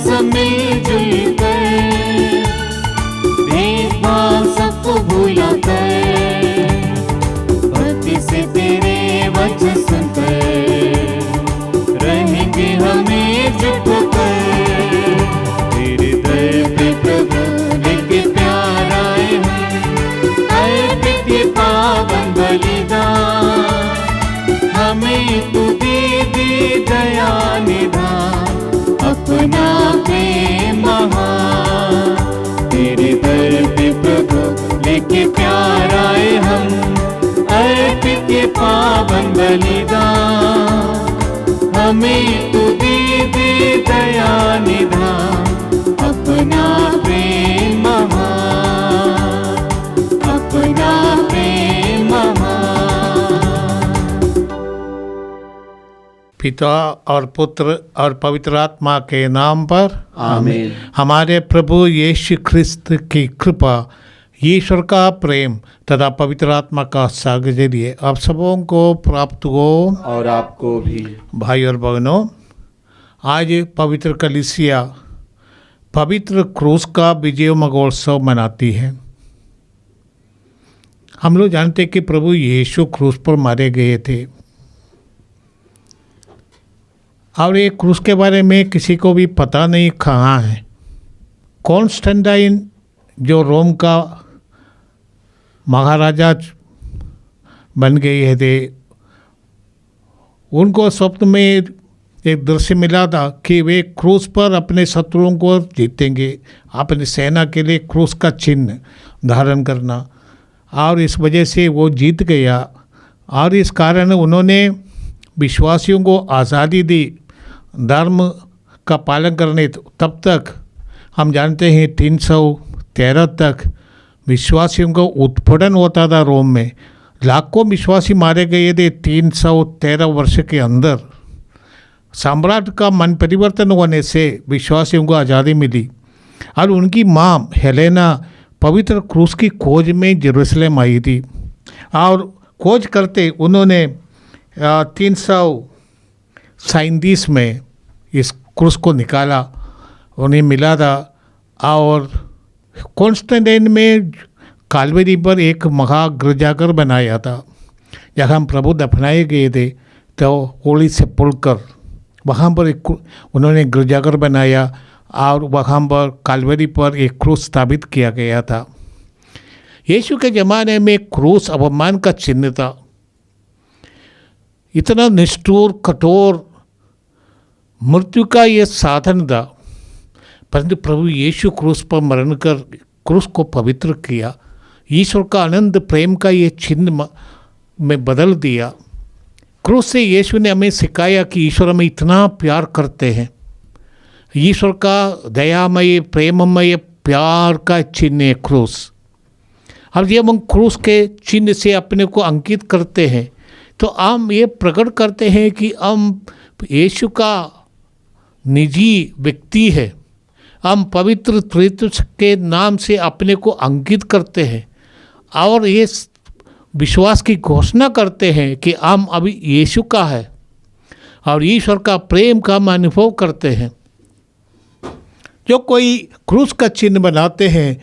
सब मिलजुल कर, भेदभाव सबको भुला कर, भक्ति से तेरे वचन सुनकर रहेंगे हमें चुप कर। तेरे दर पे प्रभु लेके प्यार आए हम, अर्पित ये पावन बलिदान, हमें तू दे दया निधान, अपना प्रेम महान। तेरे दर पे प्रभु लेके प्यार आए हम, अर्पित ये पावन बलिदान, हमें तू दे दया निधान, अपना प्रेम महान, अपना प्रेम महान। पिता और पुत्र और पवित्र आत्मा के नाम पर आमीन। हमारे प्रभु यीशु ख्रिस्त की कृपा, ईश्वर का प्रेम तथा पवित्र आत्मा का सागजर्य आप सबों को प्राप्त हो और आपको भी। भाई और बहनों, आज पवित्र कलीसिया पवित्र क्रूस का विजय महोत्सव मनाती है। हम लोग जानते हैं कि प्रभु यीशु क्रूस पर मारे गए थे और ये क्रूस के बारे में किसी को भी पता नहीं कहाँ है। कॉन्स्टेंटाइन जो रोम का महाराजा बन गए थे, उनको स्वप्न में एक दृश्य मिला था कि वे क्रूस पर अपने शत्रुओं को जीतेंगे, अपनी सेना के लिए क्रूस का चिन्ह धारण करना, और इस वजह से वो जीत गया। और इस कारण उन्होंने विश्वासियों को आज़ादी दी धर्म का पालन करने। तब तक हम जानते हैं 313 तक विश्वासियों का उत्पीड़न होता था रोम में। लाखों विश्वासी मारे गए थे 313 वर्ष के अंदर। सम्राट का मन परिवर्तन होने से विश्वासियों को आज़ादी मिली और उनकी माँ हेलेना पवित्र क्रूस की खोज में जेरूसलम आई थी और खोज करते उन्होंने 337 में इस क्रूस को निकाला, उन्हें मिला था। और कॉन्स्टेंटाइन में कालवरी पर एक महा गिरजाघर बनाया था जहाँ हम प्रभु दफनाए गए थे। तो होली सेपुल्कर वहाँ पर एक उन्होंने गिरजाघर बनाया और वहाँ पर कालवरी पर एक क्रूस स्थापित किया गया था। यीशु के ज़माने में क्रूस अपमान का चिन्ह था, इतना निष्ठुर कठोर मृत्यु का ये साधन था, परंतु प्रभु यीशु क्रूस पर मरण कर क्रूस को पवित्र किया, ईश्वर का आनंद प्रेम का ये चिन्ह में बदल दिया। क्रूस से यीशु ने हमें सिखाया कि ईश्वर हमें इतना प्यार करते हैं। ईश्वर का दयामय प्रेममय प्यार का चिन्ह है क्रूस। अब जब हम क्रूस के चिन्ह से अपने को अंकित करते हैं तो हम ये प्रकट करते हैं कि हम यीशु का निजी व्यक्ति है। हम पवित्र त्रित्व के नाम से अपने को अंकित करते हैं और ये विश्वास की घोषणा करते हैं कि हम अभी यीशु का है और ईश्वर का प्रेम का हम अनुभव करते हैं। जो कोई क्रूस का चिन्ह बनाते हैं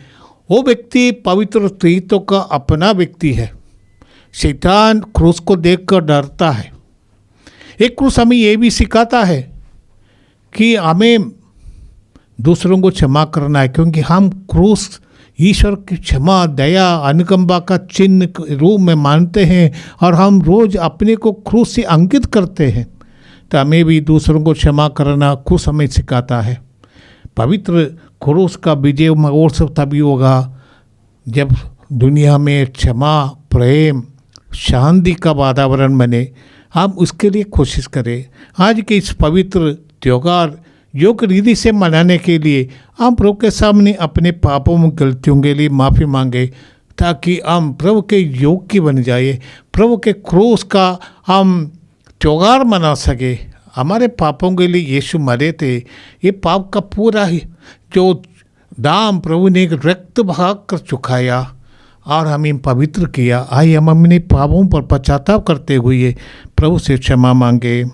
वो व्यक्ति पवित्र त्रित्व का अपना व्यक्ति है। शैतान क्रूस को देखकर डरता है। एक क्रूस हमें ये भी सिखाता है कि हमें दूसरों को क्षमा करना है, क्योंकि हम क्रूस ईश्वर की क्षमा दया अनुकंपा का चिन्ह के रूप में मानते हैं और हम रोज़ अपने को क्रूस से अंकित करते हैं। तो हमें भी दूसरों को क्षमा करना क्रूस हमें सिखाता है। पवित्र क्रूस का विजय महोत्सव तभी होगा जब दुनिया में क्षमा प्रेम शांति का वातावरण बने। हम उसके लिए कोशिश करें। आज के इस पवित्र त्यौहार योग रीति से मनाने के लिए हम प्रभु के सामने अपने पापों में गलतियों के लिए माफ़ी मांगे ताकि हम प्रभु के योग की बन जाए, प्रभु के क्रूस का हम त्यौहार मना सके। हमारे पापों के लिए यीशु मरे थे। ये पाप का पूरा ही जो दाम प्रभु ने रक्त बहा कर चुकाया और हमें पवित्र किया। आइए हम अपने पापों पर पश्चाताप करते हुए प्रभु से क्षमा मांगे।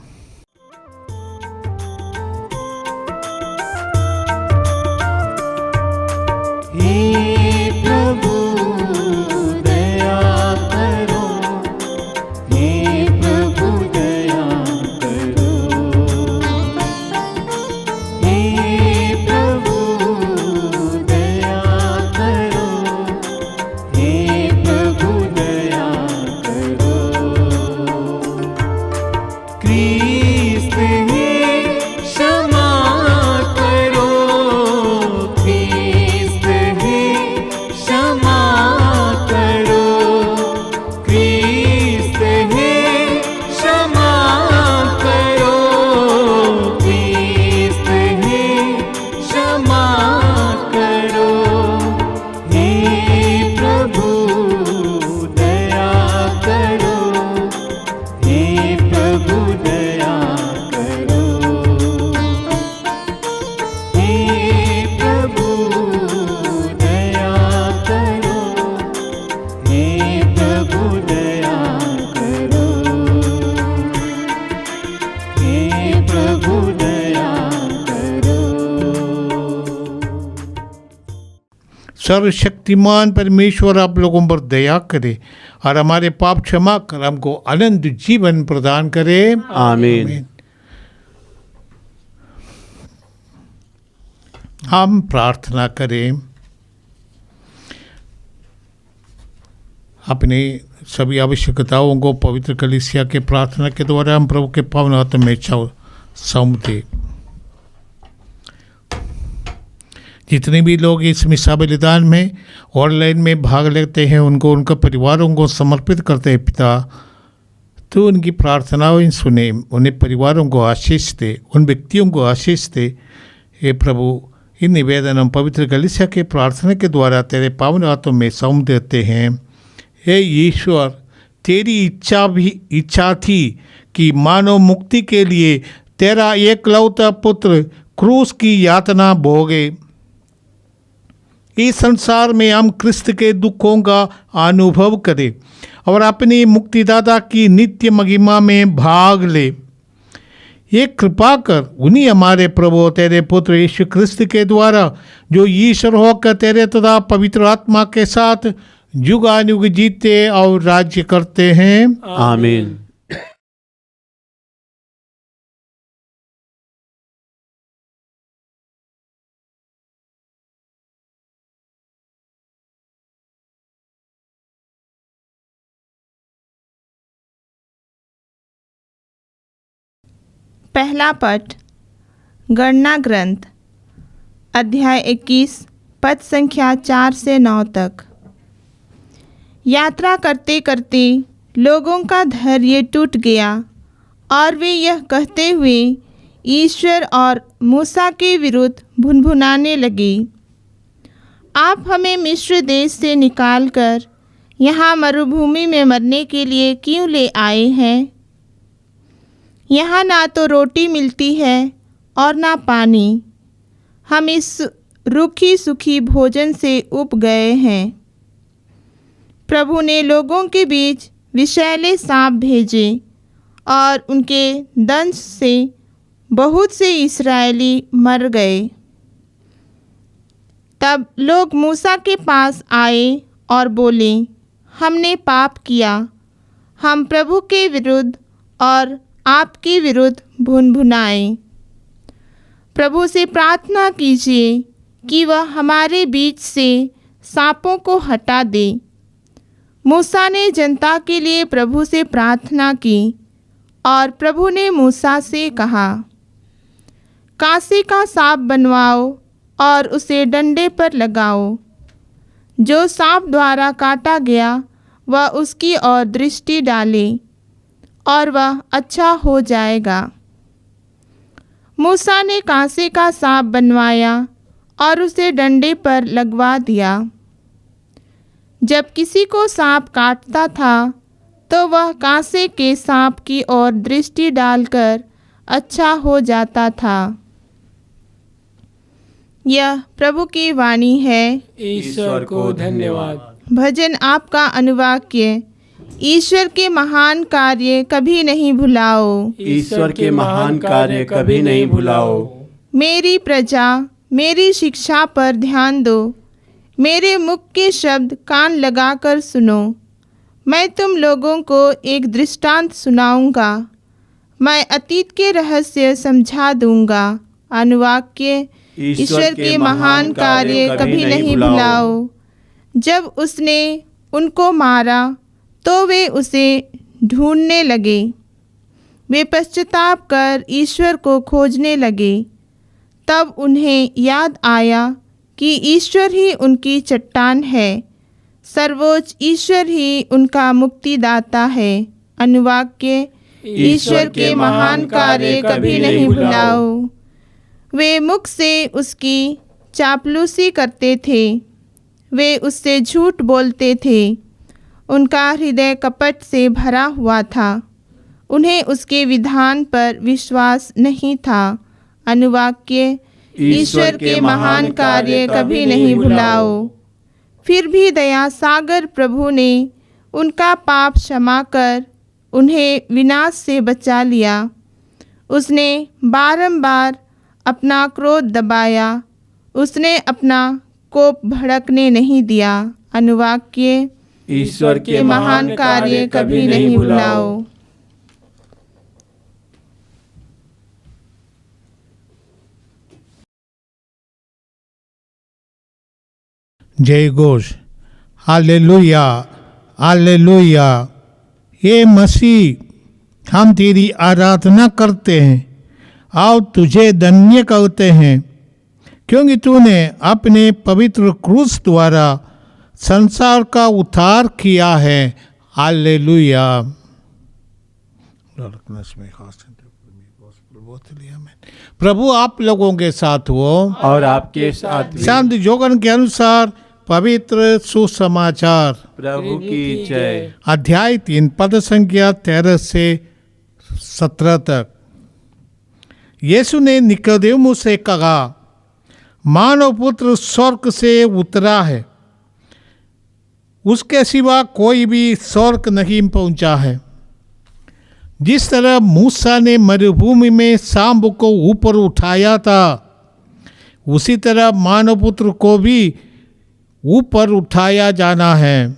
सर्वशक्तिमान परमेश्वर आप लोगों पर दया करे और हमारे पाप क्षमा कर हमको अनंत जीवन प्रदान करे। आमीन। हम प्रार्थना करें। अपने सभी आवश्यकताओं को पवित्र कलीसिया के प्रार्थना के द्वारा हम प्रभु के पावन हाथों में सौंप दें। जितने भी लोग इस मिसा बलिदान में ऑनलाइन में भाग लेते हैं उनको उनके परिवारों को समर्पित करते हैं। पिता तो उनकी प्रार्थनाएं सुने, उन्हें परिवारों को आशीष दे, उन व्यक्तियों को आशीष दे। हे प्रभु, इन निवेदन हम पवित्र कलीसिया के प्रार्थना के द्वारा तेरे पावन हाथों में सौंप देते हैं। हे ईश्वर, तेरी इच्छा थी कि मानव मुक्ति के लिए तेरा एकलौता पुत्र क्रूस की यातना भोगे। इस संसार में हम क्रिस्त के दुखों का अनुभव करें और अपनी मुक्तिदाता की नित्य महिमा में भाग ले। ये कृपा कर उन्हीं हमारे प्रभु तेरे पुत्र यीशु क्रिस्त के द्वारा, जो ईश्वर होकर तेरे तथा पवित्र आत्मा के साथ युगानुयुग जीते और राज्य करते हैं। आमीन। पहला पट गणना ग्रंथ अध्याय 21 पद संख्या 4 से 9 तक। यात्रा करते करते लोगों का धैर्य टूट गया और वे यह कहते हुए ईश्वर और मूसा के विरुद्ध भुनभुनाने लगे, आप हमें मिस्र देश से निकालकर यहाँ मरुभूमि में मरने के लिए क्यों ले आए हैं? यहाँ ना तो रोटी मिलती है और ना पानी, हम इस रूखी सूखी भोजन से उब गए हैं। प्रभु ने लोगों के बीच विषैले सांप भेजे और उनके दंश से बहुत से इस्राएली मर गए। तब लोग मूसा के पास आए और बोले, हमने पाप किया, हम प्रभु के विरुद्ध और आपके विरुद्ध भुनभुनाए। प्रभु से प्रार्थना कीजिए कि वह हमारे बीच से सांपों को हटा दे। मूसा ने जनता के लिए प्रभु से प्रार्थना की और प्रभु ने मूसा से कहा, कांसे का सांप बनवाओ और उसे डंडे पर लगाओ। जो सांप द्वारा काटा गया वह उसकी ओर दृष्टि डाले और वह अच्छा हो जाएगा। मूसा ने कांसे का सांप बनवाया और उसे डंडे पर लगवा दिया। जब किसी को सांप काटता था तो वह कांसे के सांप की ओर दृष्टि डालकर अच्छा हो जाता था। यह प्रभु की वाणी है। ईश्वर को धन्यवाद। भजन आपका अनुवाक्य। ईश्वर के महान कार्य कभी नहीं भुलाओ। ईश्वर के महान कार्य कभी नहीं भुलाओ। मेरी प्रजा मेरी शिक्षा पर ध्यान दो, मेरे मुख के शब्द कान लगाकर सुनो। मैं तुम लोगों को एक दृष्टांत सुनाऊंगा, मैं अतीत के रहस्य समझा दूंगा। अनुवाक्य। ईश्वर के महान कार्य कभी नहीं भुलाओ। जब उसने उनको मारा तो वे उसे ढूंढने लगे। वे पश्चाताप कर ईश्वर को खोजने लगे। तब उन्हें याद आया कि ईश्वर ही उनकी चट्टान है, सर्वोच्च ईश्वर ही उनका मुक्तिदाता है। अनुवाक्य। ईश्वर के महान कार्य कभी नहीं भुलाओ। वे मुख से उसकी चापलूसी करते थे, वे उससे झूठ बोलते थे। उनका हृदय कपट से भरा हुआ था, उन्हें उसके विधान पर विश्वास नहीं था। अनुवाक्य। ईश्वर के महान कार्य कभी नहीं भुलाओ। फिर भी दया सागर प्रभु ने उनका पाप क्षमा कर उन्हें विनाश से बचा लिया। उसने बारंबार अपना क्रोध दबाया, उसने अपना कोप भड़कने नहीं दिया। अनुवाक्य ईश्वर के महान कार्य कभी नहीं भुलाओ। जय घोष। Hallelujah, hallelujah. ये मसीह, हम तेरी आराधना करते हैं और तुझे धन्य कहते हैं, क्योंकि तूने अपने पवित्र क्रूस द्वारा संसार का उद्धार किया है। हालेलुया। प्रभु आप लोगों के साथ हो और आपके साथ भी। शांत जोगन के अनुसार पवित्र सुसमाचार प्रभु की जय। अध्याय 3 पद संख्या 13 से 17 तक। यीशु ने निकोदेमुस से कहा, मानव पुत्र स्वर्ग से उतरा है, उसके सिवा कोई भी स्वर्ग नहीं पहुंचा है। जिस तरह मूसा ने मरुभूमि में सांप को ऊपर उठाया था, उसी तरह मानव पुत्र को भी ऊपर उठाया जाना है,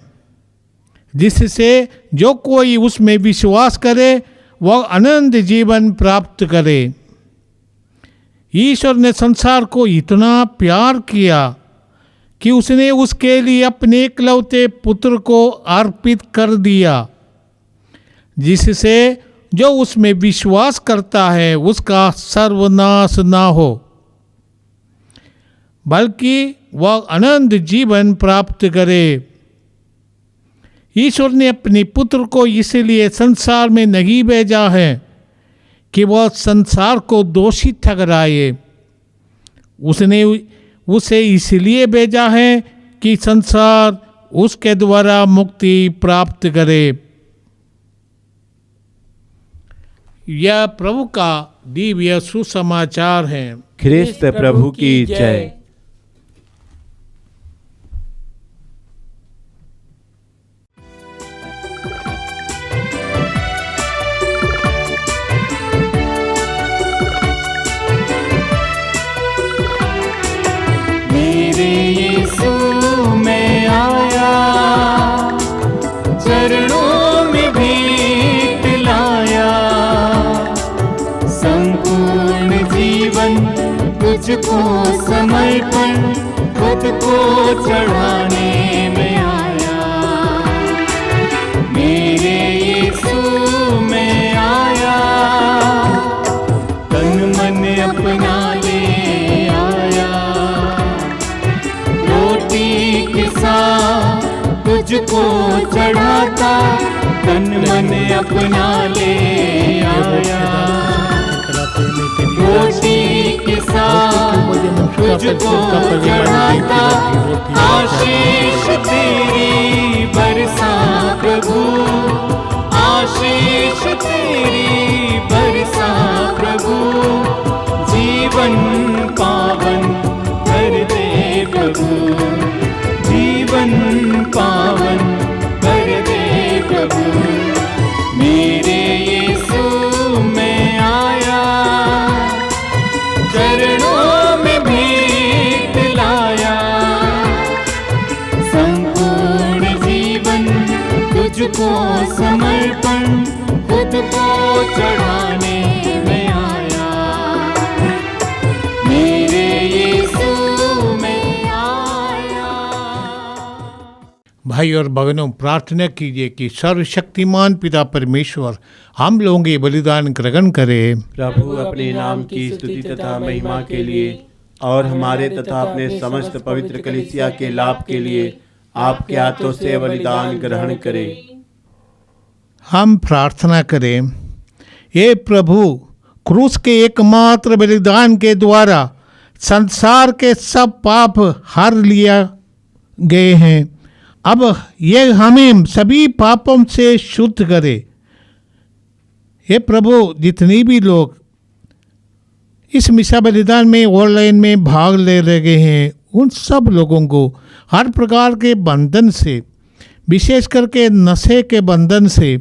जिससे जो कोई उसमें विश्वास करे वह अनंत जीवन प्राप्त करे। ईश्वर ने संसार को इतना प्यार किया कि उसने उसके लिए अपने एकलौते पुत्र को अर्पित कर दिया, जिससे जो उसमें विश्वास करता है उसका सर्वनाश ना हो, बल्कि वह अनंत जीवन प्राप्त करे। ईश्वर ने अपने पुत्र को इसलिए संसार में नहीं भेजा है कि वह संसार को दोषी ठहराए, उसने उसे इसलिए भेजा है कि संसार उसके द्वारा मुक्ति प्राप्त करे। यह प्रभु का दिव्य सुसमाचार है। ख्रिस्त प्रभु की जय। मेरे यीशु में आया, चरणों में भीख लाया, संपूर्ण जीवन तुझको समर्पण खुद को चढ़ाने में आया। मेरे यीशु में आया, तन मन अपना ले आया, रोटी के साथ तुझको चढ़ाता, तन मन अपना ले आया। रोटी के साथ तुझको चढ़ाता, आशीष तेरी बरसा प्रभु, आशीष तेरी बरसा प्रभु, जीवन पावन कर दे प्रभु, जीवन पावन कर दे प्रभु। मेरे यीशु में आया, चरणों में भीख लाया, संपूर्ण जीवन तुझको समर्पण खुद को चढ़ाने में आया। मेरे यीशु में आया। भाई और बहनों, प्रार्थना कीजिए कि सर्वशक्तिमान पिता परमेश्वर हम लोगों के बलिदान ग्रहण करे। प्रभु अपने नाम की स्तुति तथा महिमा के लिए और हमारे तथा अपने समस्त पवित्र कलीसिया के लाभ के लिए आपके हाथों से बलिदान ग्रहण करे। हम प्रार्थना करें। हे प्रभु, क्रूस के एकमात्र बलिदान के द्वारा संसार के सब पाप हर लिया गए हैं। अब ये हमें सभी पापों से शुद्ध करे। हे प्रभु, जितनी भी लोग इस मिसा बलिदान में ऑनलाइन में भाग ले रहे हैं, उन सब लोगों को हर प्रकार के बंधन से, विशेष करके नशे के बंधन से,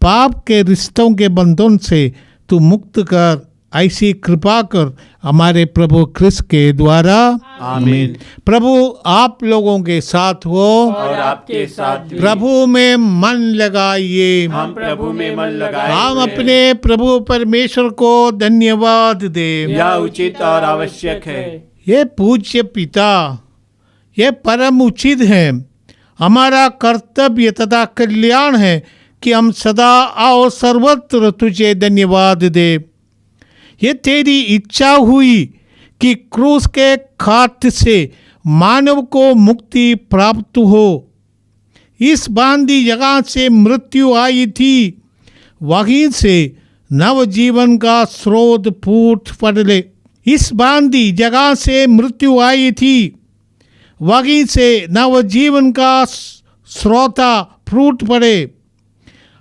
पाप के रिश्तों के बंधन से तू मुक्त कर ऐसी कृपा कर हमारे प्रभु क्रिस्त के द्वारा। आमीन। प्रभु आप लोगों के साथ हो और आपके साथ भी। प्रभु में मन लगाइए। हम प्रभु में मन लगाए हम हुए हैं। अपने प्रभु परमेश्वर को धन्यवाद दें। यह उचित और आवश्यक है। ये पूज्य पिता, ये परम उचित है, हमारा कर्तव्य तथा कल्याण है कि हम सदा और सर्वत्र तुझे धन्यवाद दे। ये तेरी इच्छा हुई कि क्रूस के खात से मानव को मुक्ति प्राप्त हो। इस बांधी जगह से मृत्यु आई थी, वहीं से नव जीवन का स्रोत फूट पड़े। इस बांधी जगह से मृत्यु आई थी, वहीं से नव जीवन का स्रोता फूट पड़े।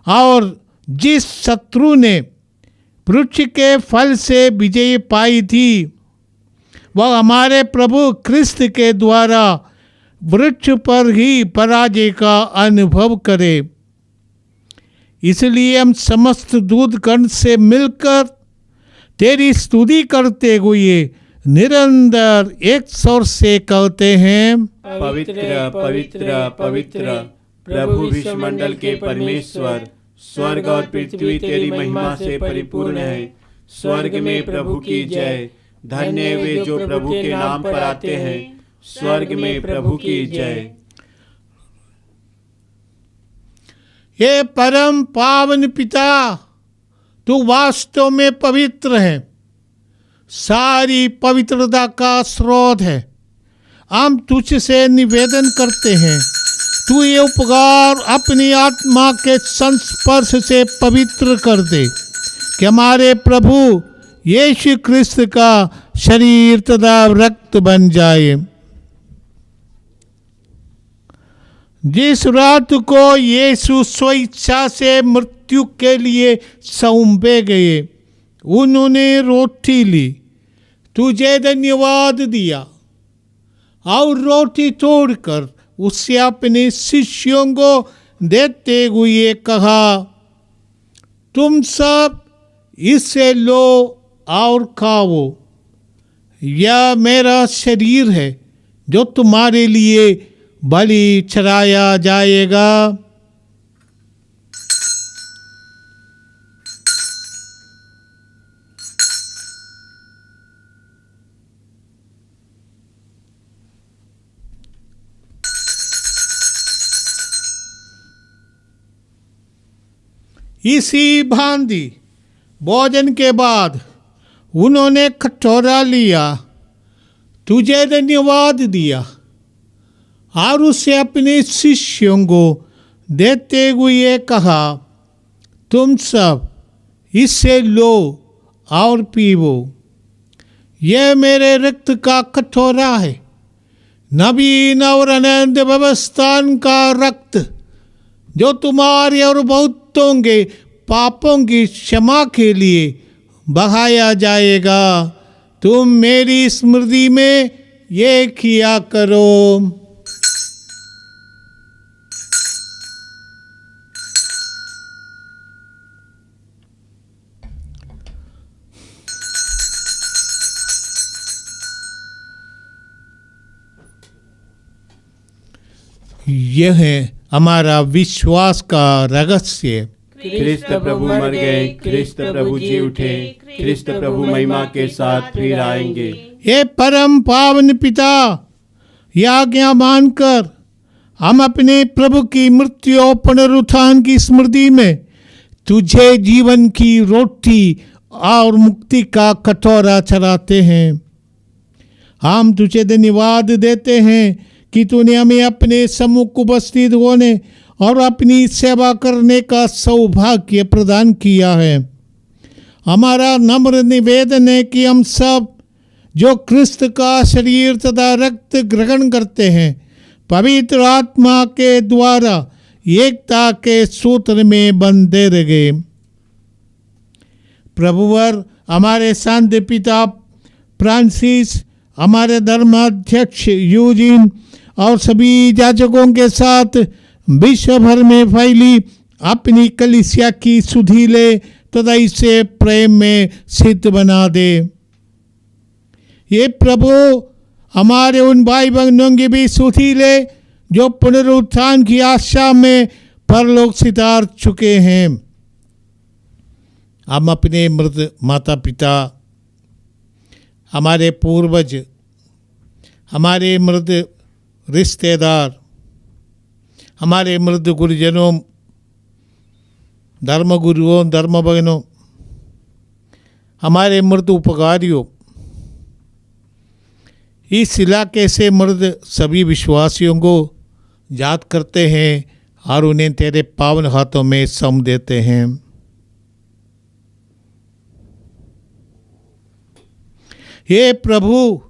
और जिस शत्रु ने वृक्ष के फल से विजय पाई थी, वह हमारे प्रभु क्रिस्त के द्वारा वृक्ष पर ही पराजय का अनुभव करे। इसलिए हम समस्त दूतगण से मिलकर तेरी स्तुति करते हुए निरंतर एक स्वर से कहते हैं, पवित्र पवित्र पवित्र प्रभु विश्वमंडल के परमेश्वर, स्वर्ग और पृथ्वी तेरी महिमा से परिपूर्ण है। स्वर्ग में प्रभु की जय। धन्य वे जो प्रभु के नाम पर आते हैं। स्वर्ग में प्रभु की जय। हे परम पावन पिता, तू वास्तव में पवित्र है, सारी पवित्रता का स्रोत है। हम तुझसे निवेदन करते हैं, तू ये उपकार अपनी आत्मा के संस्पर्श से पवित्र कर दे कि हमारे प्रभु यीशु क्रिस्त का शरीर तथा रक्त बन जाए। जिस रात को यीशु स्वेच्छा से मृत्यु के लिए सौंपे गए, उन्होंने रोटी ली, तुझे धन्यवाद दिया और रोटी तोड़कर उससे अपने शिष्यों को देते हुए कहा, तुम सब इससे लो और खाओ, यह मेरा शरीर है जो तुम्हारे लिए बलि चढ़ाया जाएगा। इसी भांति भोजन के बाद उन्होंने कटोरा लिया, तुझे धन्यवाद दिया और उसे अपने शिष्यों को देते हुए कहा, तुम सब इससे लो और पीवो, यह मेरे रक्त का कटोरा है, नवीन और अनंत व्यवस्थान का रक्त, जो तुम्हारे और बहुतों के पापों की क्षमा के लिए बहाया जाएगा। तुम मेरी स्मृति में ये किया करो। यह है हमारा विश्वास का रहस्य। ख्रिस्त प्रभु मर गए, ख्रिस्त प्रभु जी उठे, ख्रिस्त प्रभु महिमा के साथ फिर आएंगे। हे परम पावन पिता, यह आज्ञा मानकर हम अपने प्रभु की मृत्यु और पुनरुत्थान की स्मृति में तुझे जीवन की रोटी और मुक्ति का कटोरा चढ़ाते हैं। हम तुझे धन्यवाद देते हैं कि तूने हमें अपने सम्मुख उपस्थित होने और अपनी सेवा करने का सौभाग्य प्रदान किया है। हमारा नम्र निवेदन है कि हम सब जो क्रिस्त का शरीर तथा रक्त ग्रहण करते हैं, पवित्र आत्मा के द्वारा एकता के सूत्र में बंधे रहे। प्रभुवर हमारे शांति पिता फ्रांसिस, हमारे धर्माध्यक्ष यूजिन और सभी याजकों के साथ विश्व भर में फैली अपनी कलीसिया की सुधीले तथा इसे प्रेम में सिद्ध बना दे। ये प्रभु हमारे उन भाई बहनों की भी सुधि ले जो पुनरुत्थान की आशा में परलोक सिधार चुके हैं। हम अपने मृत माता पिता, हमारे पूर्वज, हमारे मृत रिश्तेदार, हमारे मृत गुरुजनों, धर्म गुरुओं, धर्म बहनों, हमारे मृत उपकारियों, इस इलाके से मृत सभी विश्वासियों को याद करते हैं और उन्हें तेरे पावन हाथों में सौंप देते हैं। हे प्रभु,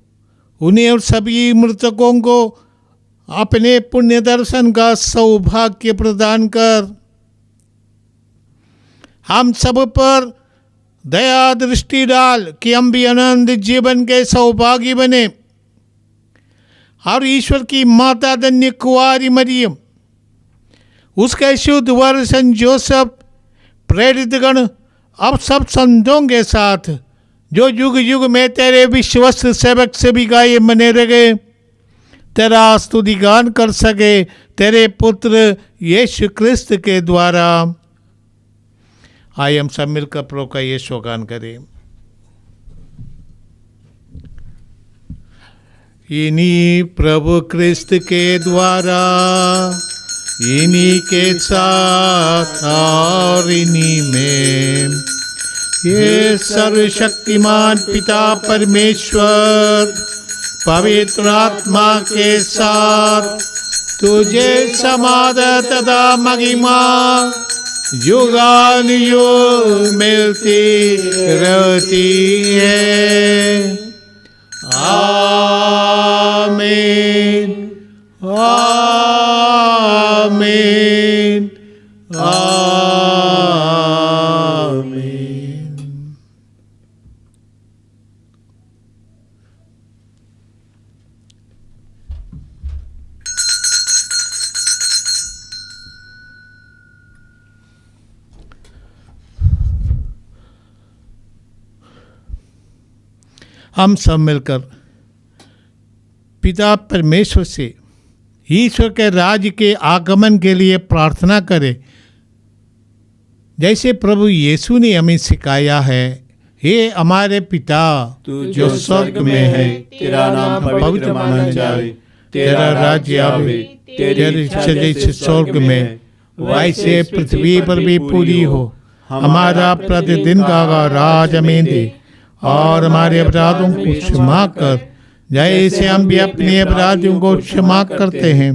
उन्हें और सभी मृतकों को अपने पुण्य दर्शन का सौभाग्य प्रदान कर। हम सब पर दया दृष्टि डाल कि हम भी आनंद जीवन के सौभागी बने और ईश्वर की माता धन्य कुंवारी मरियम, उसके शुद्ध वर संत जोसेफ, प्रेरित गण, अब सब संतों के साथ जो युग युग में तेरे विश्वस्त सेवक सेविकाएं बने रहे, तेरा स्तुति गान कर सके तेरे पुत्र यीशु क्रिस्त के द्वारा। आइए हम सब मिलकर प्रभु का यीशु गान करें। इन्हीं प्रभु क्रिस्त के द्वारा, इन्हीं के साथ और इन्हीं में, ये सर्वशक्तिमान पिता परमेश्वर पवित्र आत्मा के साथ तुझे समाधान तथा महिमा युगानुयुग मिलती रहती है। आमीन, आमीन, आमीन। हम सब मिलकर पिता परमेश्वर से ईश्वर के राज्य के आगमन के लिए प्रार्थना करें, जैसे प्रभु यीशु ने हमें सिखाया है। हे हमारे पिता तू जो स्वर्ग में है, तेरा नाम पवित्र माना जाए, तेरा राज्य आवे, तेरी इच्छा जैसे स्वर्ग में वैसे पृथ्वी पर भी पूरी हो। हमारा प्रतिदिन का राज हमें दे और हमारे अपराधों को क्षमा कर, जैसे हम भी अपने अपराधियों को क्षमा करते हैं,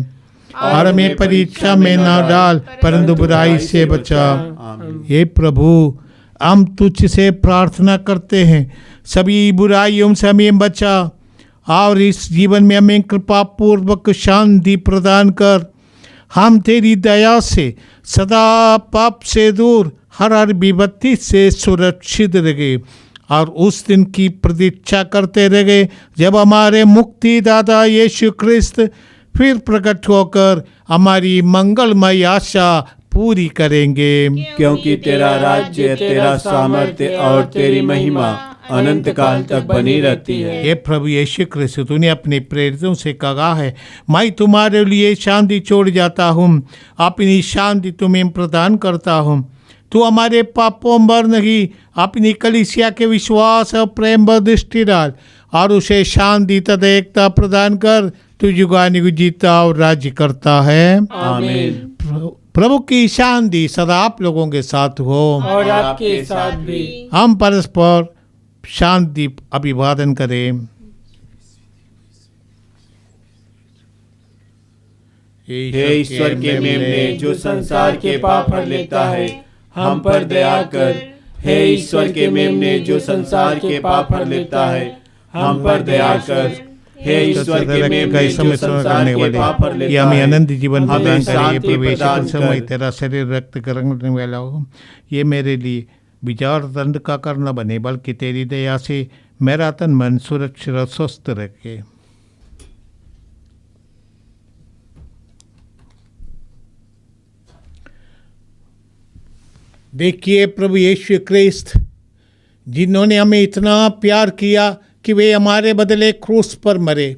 और हमें परीक्षा में न डाल परंतु बुराई से बचा। हे प्रभु, हम तुझ से प्रार्थना करते हैं, सभी बुराइयों से हमें बचा और इस जीवन में हमें कृपा पूर्वक शांति प्रदान कर। हम तेरी दया से सदा पाप से दूर, हर विपत्ति से सुरक्षित रहे और उस दिन की प्रतीक्षा करते रहे जब हमारे मुक्तिदाता यीशु क्रिस्त फिर प्रकट होकर हमारी मंगलमय आशा पूरी करेंगे। क्योंकि तेरा राज्य, तेरा सामर्थ्य और तेरी महिमा अनंत काल तक बनी रहती है। हे प्रभु यीशु क्रिस्त, तूने अपने प्रेरितों से कहा है, मैं तुम्हारे लिए शांति छोड़ जाता हूँ, अपनी शांति तुम्हें प्रदान करता हूँ। तू हमारे पापों पर नहीं, अपनी कलीसिया के विश्वास और प्रेम पर दृष्टि डाल और उसे शांति तथा एकता प्रदान कर। तू युगानुयुग जीता और राज्य करता है। आमीन। प्रभु की शांति सदा आप लोगों के साथ हो और आपके साथ भी। हम परस्पर शांति अभिवादन करें। हे ईश्वर के मेमने, जो संसार के पाप हर लेता है, हम पर दया कर। हे ईश्वर के मेमने, जो संसार के पाप हर लेता है, हम पर दया कर। हे ईश्वर के मेमने, जो संसार के पाप हर लेता है, हमें अनंत जीवन प्रदान करे। प्रवेश कर। तेरा शरीर रक्त करने वाला हो, ये मेरे लिए विचार दंड का कारण बने, बल्कि तेरी दया से मेरा तन मन सुरक्षित और स्वस्थ रखे। देखिए प्रभु यीशु क्रिस्त जिन्होंने हमें इतना प्यार किया कि वे हमारे बदले क्रूस पर मरे,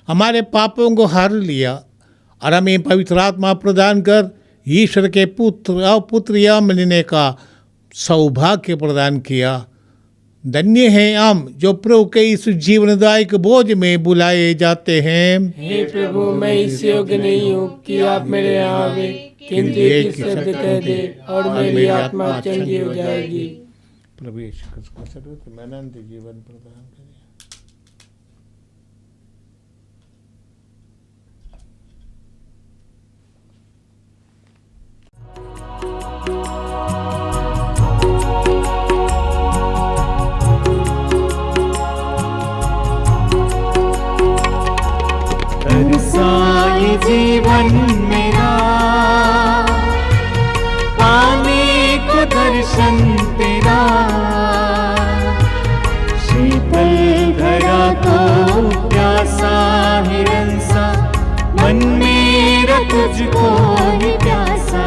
हमारे पापों को हर लिया और हमें पवित्र आत्मा प्रदान कर ईश्वर के पुत्रिया मिलने का सौभाग्य प्रदान किया। धन्य हैं हम जो प्रभु के इस जीवनदायक बोझ में बुलाए जाते हैं। हे प्रभु, मैं इस योग्य नहीं हूँ कि आप मेरे यहाँ आवे, किंतु एक ही शब्द कह दे और मेरी आत्मा चंगी हो जाएगी। प्रभु यीशु क्रिस्त का सर्वोत्तम अनंत जीवन प्रदान करें। तरसाए जीवन मेरा, पाने को दर्शन तेरा, शीतल धरा को प्यासा हिरन सा, मन मेरा तुझको ही प्यासा।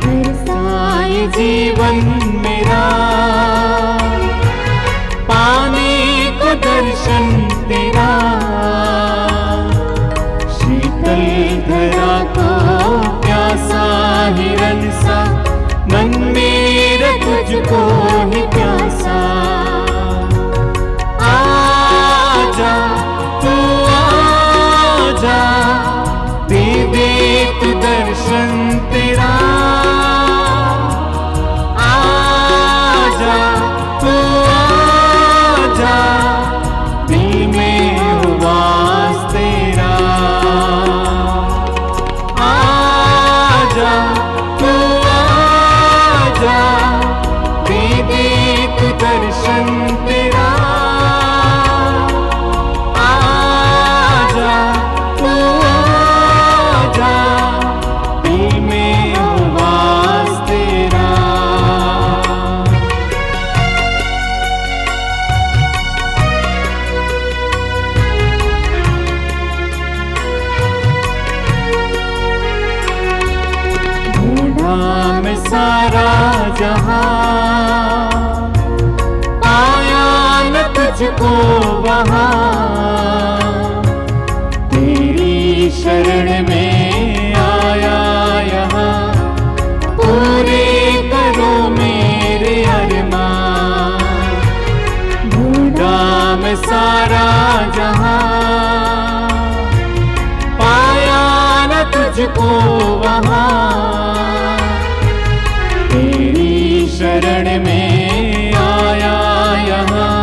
तरसाए जीवन मेरा, पाने को दर्शन तेरा, शीतल धरा को प्यासा हिरन सा, मन मेरा तुझको ही प्यासा। आजा तू आजा, दे दे तू दर्शन तेरा। आजा तू आजा, दिल में उबास तेरा। आजा तू आजा, दे दे तू दर्शन तेरा। आजा तू आजा, दिल में उबास तेरा। ढूंढा मैं सारा जहां, पाया न तुझको वहां, तेरी शरण में आया यहाँ, पूरे करो मेरे अरमान। ढूंढा मैं सारा जहां, पाया न तुझको वहां, तेरी शरण में आया यहाँ,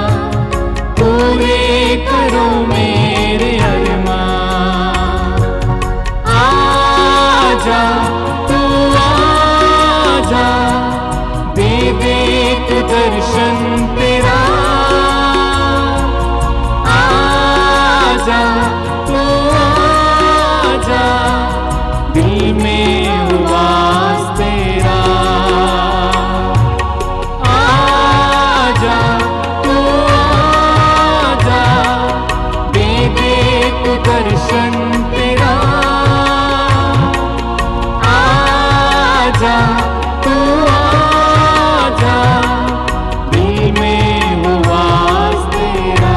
पूरे करो मेरे अरमान। आजा तू आजा, दे दे तू दर्शन तेरा। आजा तू आजा, दिल में उबास तेरा। आजा तू आजा, दे दे तू दर्शन तेरा। आजा तू आजा, दिल में उबास तेरा।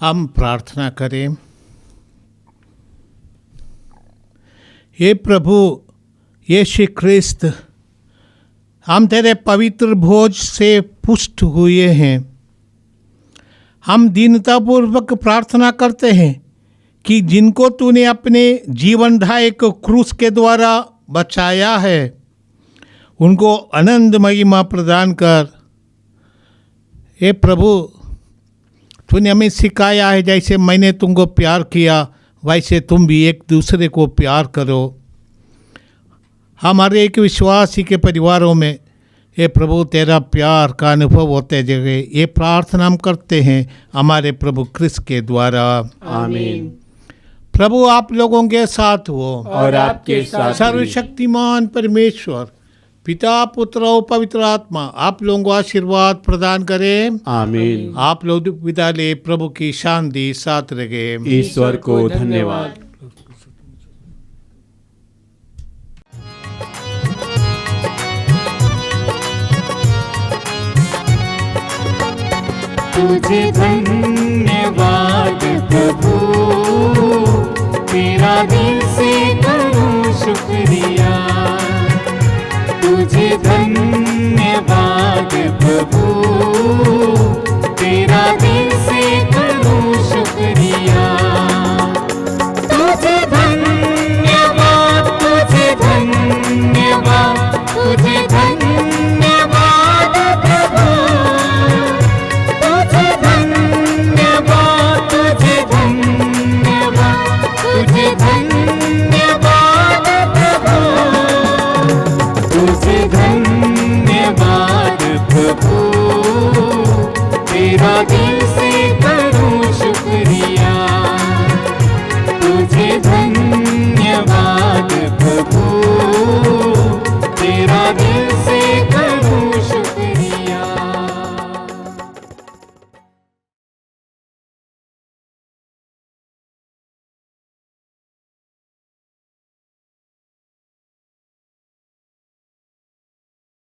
हम प्रार्थना करें। हे प्रभु यीशु क्रिस्त, हम तेरे पवित्र भोज से पुष्ट हुए हैं। हम दीनतापूर्वक प्रार्थना करते हैं कि जिनको तूने अपने जीवनदायक क्रूस के द्वारा बचाया है, उनको अनंत महिमा प्रदान कर। हे प्रभु, तूने हमें सिखाया है जैसे मैंने तुमको प्यार किया वैसे तुम भी एक दूसरे को प्यार करो। हमारे एक विश्वासी के परिवारों में हे प्रभु तेरा प्यार का अनुभव होते जगह, ये प्रार्थना हम करते हैं हमारे प्रभु क्रिस्त के द्वारा। आमीन। प्रभु आप लोगों के साथ हो और आपके साथ भी। सर्वशक्तिमान परमेश्वर पिता पुत्र और पवित्र आत्मा आप लोगों को आशीर्वाद प्रदान करें। आमीन। आप लोग विदा ले, प्रभु की शांति साथ रहे। ईश्वर को धन्यवाद। तुझे धन्यवाद प्रभु, तेरा दिल से करूं शुक्रिया, तुझे धन्यवाद